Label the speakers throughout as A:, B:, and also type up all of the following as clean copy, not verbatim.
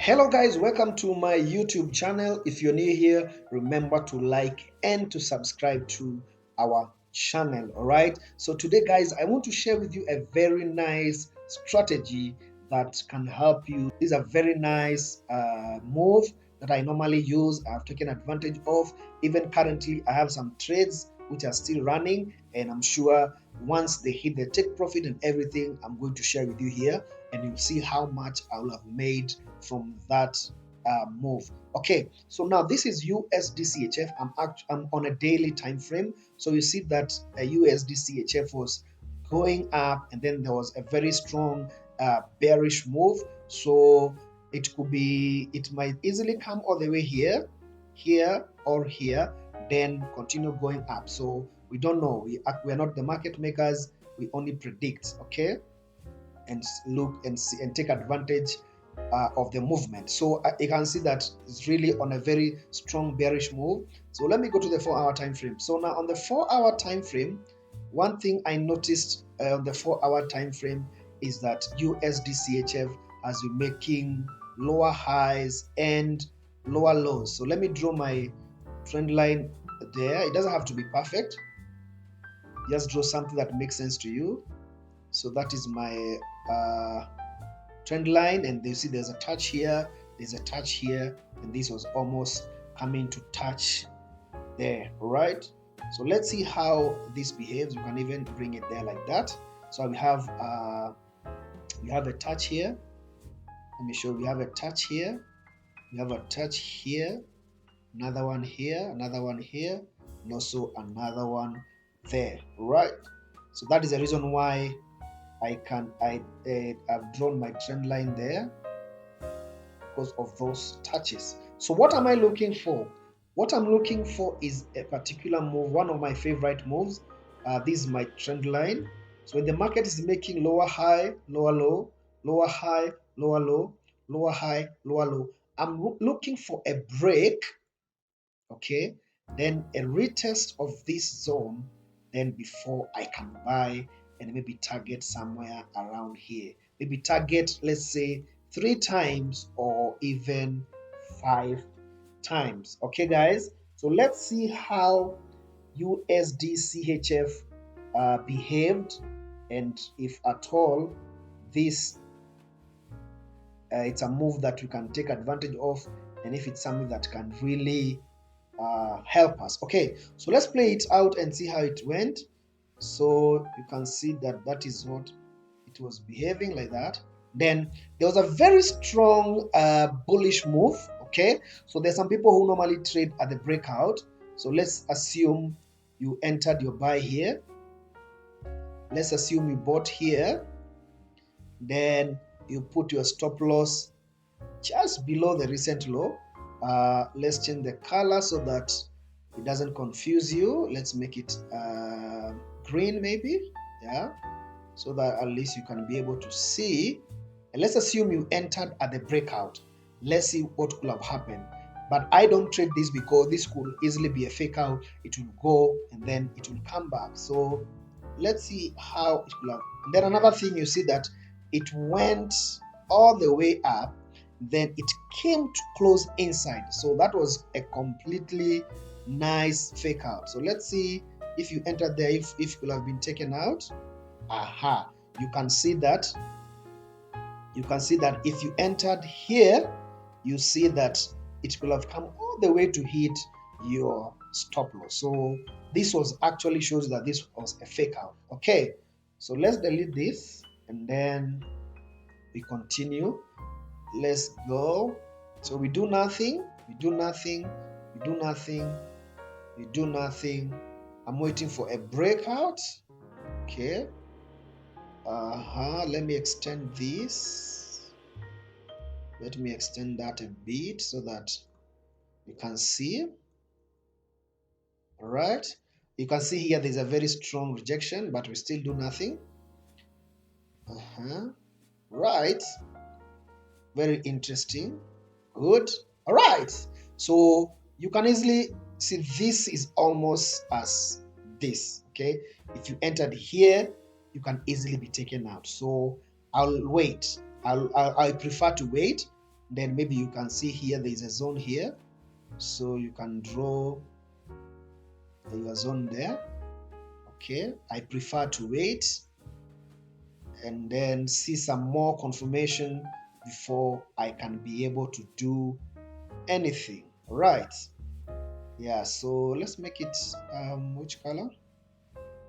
A: Hello guys, welcome to my YouTube channel. If you're new here, remember to like and to subscribe to our channel. All right, so today guys, I want to share with you a very nice strategy that can help you. This is a very nice move that I normally use. I've taken advantage of. Even currently I have some trades which are still running, and I'm sure once they hit the take profit and everything, I'm going to share with you here, and you'll see how much I will have made from that move. Okay, so now this is USD I'm on a daily time frame. So you see that USD was going up, and then there was a very strong bearish move. So it might easily come all the way here, or here, then continue going up. So we don't know. We are not the market makers. We only predict. Okay, and look and see and take advantage of the movement. So you can see that it's really on a very strong bearish move. So let me go to the 4-hour time frame. So now on the 4-hour time frame, one thing I noticed on the 4-hour time frame is that USD has been making lower highs and lower lows. So let me draw my trend line there. It doesn't have to be perfect. Just draw something that makes sense to you. So that is my trend line, and you see there's a touch here, there's a touch here, and this was almost coming to touch there. Right, so let's see how this behaves. You can even bring it there like that. So we have a touch here. Let me show you. We have a touch here, we have a touch here, another one here, another one here, and also another one there. Right, so that is the reason why I've drawn my trend line there, because of those touches. So what am I looking for? What I'm looking for is a particular move, one of my favorite moves. This is my trend line. So when the market is making lower high, lower low, lower high, lower low, lower high, lower low, I'm looking for a break, okay, then a retest of this zone, then before I can buy and maybe target somewhere around here. Maybe target, let's say, 3 times or even 5 times. Okay, guys. So let's see how USD behaved, and if at all this it's a move that we can take advantage of, and if it's something that can really help us. Okay, so let's play it out and see how it went. So you can see that that is what it was behaving like that. Then there was a very strong bullish move. Okay, so there's some people who normally trade at the breakout. So let's assume you entered your buy here. Let's assume you bought here, then you put your stop loss just below the recent low. Let's change the color so that it doesn't confuse you. Let's make it green maybe, yeah, so that at least you can be able to see. And let's assume you entered at the breakout. Let's see what could have happened. But I don't trade this because this could easily be a fake out. It will go and then it will come back. So let's see how it could have. And then another thing, you see that it went all the way up, then it came to close inside. So that was a completely nice fake out. So let's see if you entered there, if it could have been taken out. Aha, you can see that if you entered here, you see that it could have come all the way to hit your stop loss. So this was actually shows that this was a fake out. Okay, so let's delete this and then we continue. Let's go. So we do nothing, we do nothing, we do nothing, we do nothing. I'm waiting for a breakout. Okay, let me extend this. Let me extend that a bit so that you can see. All right, you can see here there's a very strong rejection, but we still do nothing. Right, very interesting. Good. All right, so you can easily see this is almost as this. Okay, if you entered here, you can easily be taken out. So I'll wait. I prefer to wait Then maybe you can see here there is a zone here, so you can draw your zone there. Okay, I prefer to wait and then see some more confirmation before I can be able to do anything. Right? Yeah, so let's make it which color?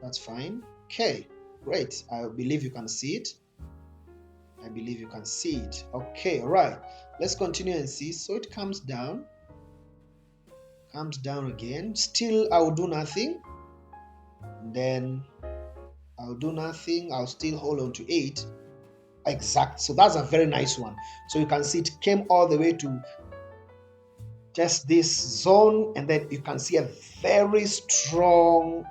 A: That's fine. Okay, great. I believe you can see it. I believe you can see it. Okay, right. Let's continue and see. So it comes down again. Still, I'll do nothing. Then I'll do nothing. I'll still hold on to 8. Exact. So that's a very nice one. So you can see it came all the way to just this zone, and then you can see a very strong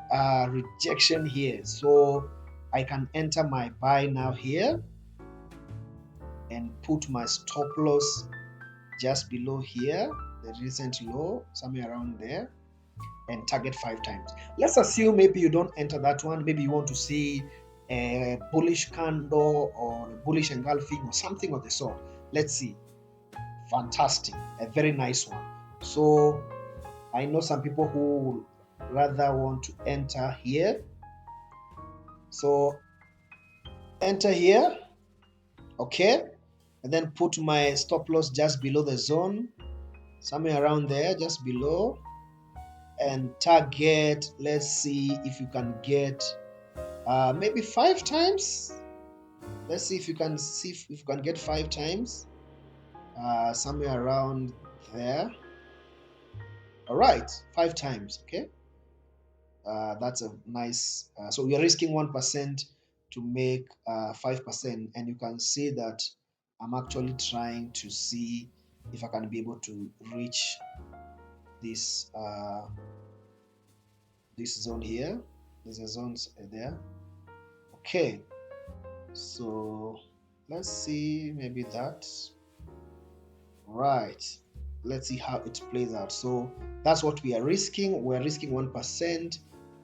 A: rejection here. So I can enter my buy now here and put my stop loss just below here, the recent low, somewhere around there, and target 5 times. Let's assume maybe you don't enter that one. Maybe you want to see a bullish candle or a bullish engulfing or something of the sort. Let's see. Fantastic. A very nice one. So I know some people who rather want to enter here. So enter here. Okay. And then put my stop loss just below the zone, somewhere around there, just below, and target. Let's see if you can get maybe 5 times. Let's see if you can get 5 times, somewhere around there. All right, 5 times. Okay, that's a nice. So we are risking 1% to make 5%, and you can see that I'm actually trying to see if I can be able to reach this this zone here. There's a zones there. Okay, so let's see, maybe that. Right, let's see how it plays out. So that's what we are risking. We're risking 1%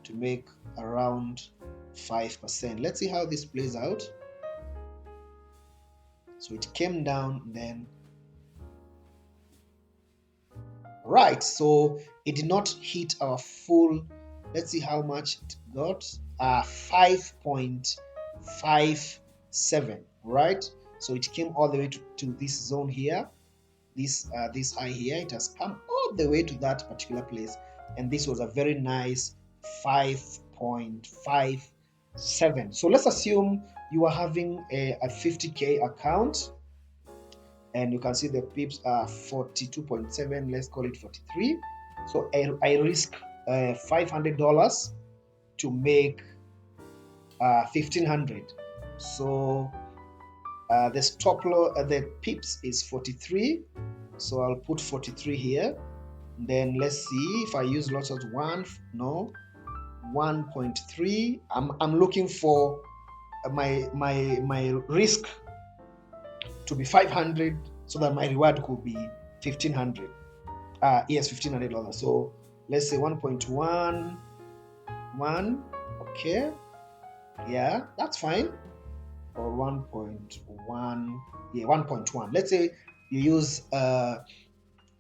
A: to make around 5%. Let's see how this plays out. So it came down, then right, so it did not hit our full. Let's see how much it got. 5.57, right? So it came all the way to this zone here, this high here. It has come all the way to that particular place, and this was a very nice 5.57. So let's assume you are having a 50K account, and you can see the pips are 42.7. Let's call it 43. So I risk $500 to make 1,500. So the stop loss, the pips is 43. So I'll put 43 here. Then let's see if I use lots of 1.3. I'm looking for my risk to be 500, so that my reward could be 1,500. Yes, $1,500. So let's say 1.11. Okay, yeah, that's fine. Or 1.1. Yeah, 1.1. Let's say you use a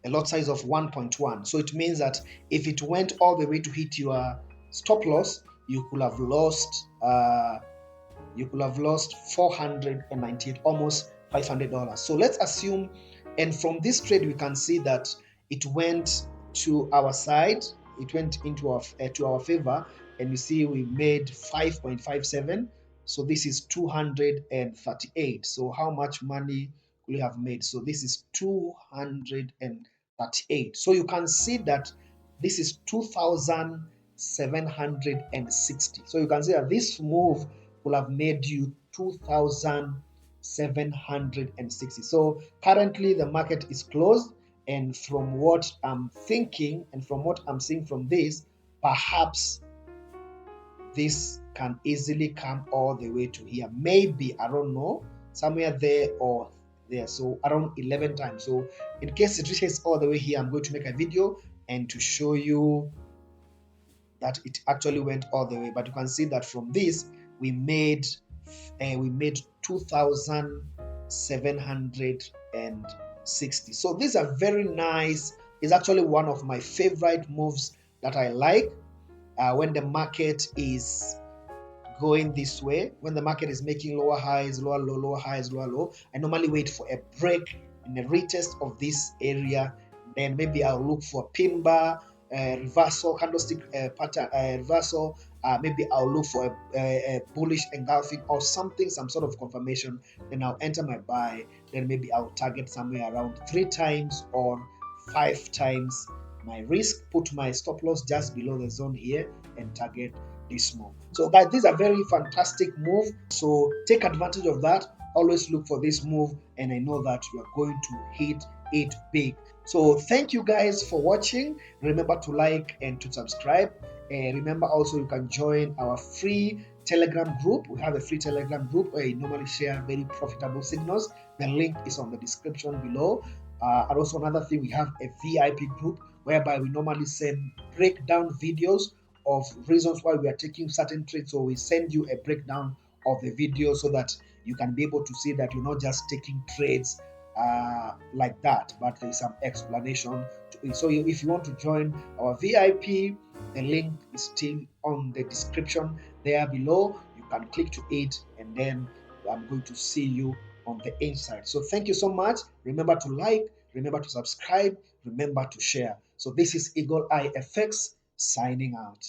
A: lot size of 1.1. So it means that if it went all the way to hit your stop loss, you could have lost 498, almost $500. So let's assume, and from this trade we can see that it went to our side, it went into our to our favor, and you see we made 5.57. So this is 238. So how much money we have made? So this is 238. So you can see that this is 2,760. So you can see that this move will have made you 2,760. So currently the market is closed, and from what I'm thinking and from what I'm seeing from this, perhaps this can easily come all the way to here. Maybe, I don't know, somewhere there or there. So around 11 times. So in case it reaches all the way here, I'm going to make a video and to show you that it actually went all the way. But you can see that from this we made 2,760. 60. So these are very nice. It's actually one of my favorite moves that I like when the market is going this way. When the market is making lower highs, lower low, lower highs, lower low, I normally wait for a break and a retest of this area. Then maybe I'll look for a pin bar, reversal, candlestick pattern, reversal. Maybe I'll look for a bullish engulfing or something, some sort of confirmation. Then I'll enter my buy. Then maybe I'll target somewhere around 3 times or 5 times my risk. Put my stop loss just below the zone here and target this move. So guys, this is a very fantastic move. So take advantage of that. Always look for this move, and I know that you are going to hit it big. So thank you guys for watching. Remember to like and to subscribe. And remember also you can join our free Telegram group. We have a free Telegram group where you normally share very profitable signals. The link is on the description below. And also another thing, we have a VIP group whereby we normally send breakdown videos of reasons why we are taking certain trades. So we send you a breakdown of the video so that you can be able to see that you're not just taking trades like that, but there's some explanation to it. So if you want to join our VIP, the link is still on the description there below. You can click to it, and then I'm going to see you on the inside. So thank you so much. Remember to like, remember to subscribe, remember to share. So this is Eagle Eye FX signing out.